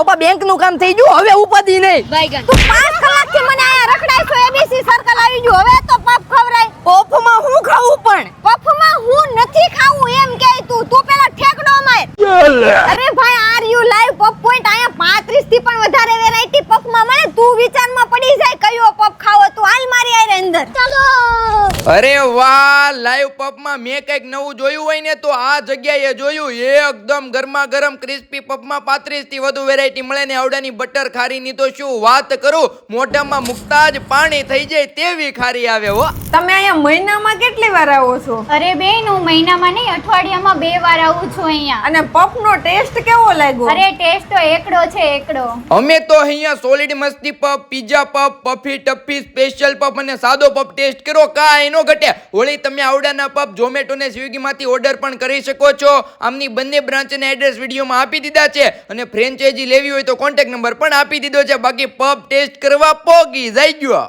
પપ્પા બેંક નું કામ થઈ ગયું, હવે ઉપાધી નહીં. તું 5 કલાકથી મને આયા રખડાય છો. એબીસી સર્કલ આવી ગયું, હવે તો પફ ખવરાય. પફમાં હું ખાવું પણ? પફમાં હું નથી ખાવું એમ કે તું પેલા ઠેકડો માર. અરે ભાઈ are you live puff point આયા 35 થી પણ વધારે વેરાયટી પફમાં મળે. તું વિચારમાં પડી જાય કયો પફ ખાવો. તું હાલ મારી આરે અંદર. ચાલો. અરે વાહ, લાઈવ પફમાં મેં કંઈક નવું જોયું હોય ને તો આ જગ્યાએ જોયું. એકદમ ગરમા ગરમ ક્રિસ્પી પફમાં 35 થી વધુ વેરાયટી મળે ને આવડાની બટર ખારીની તો શું વાત કરું. મોઢામાં મુકતા જ પાણી થઈ જાય તેવી ખારી આવે હો. તમે અહીંયા મહિનામાં કેટલી વાર આવો છો? અરે બેન, હું મહિનામાં નહીં અઠવાડિયામાં 2 વાર આવું છું અહીંયા. અને પફનો ટેસ્ટ કેવો લાગ્યો? અરે ટેસ્ટ તો એકડો છે, એકડો. અમે તો અહીંયા સોલિડ મસ્તી puff, pizza puff, puffy taffy, special puff અને સાદો પફ ટેસ્ટ કરો, કાંઈ નો ઘટે. વળી તમે આવડાના પફ ઝોમેટો ને સ્વિગીમાંથી ઓર્ડર પણ કરી શકો છો. આમની બંને બ્રાન્ચ અને એડ્રેસ વિડીયોમાં આપી દીધા છે અને ફ્રેન્ચાઇઝી લેવી હોય તો કોન્ટેક્ટ નંબર પણ આપી દીધો છે. બાકી પફ ટેસ્ટ કરવા પોગી જાય ગયો.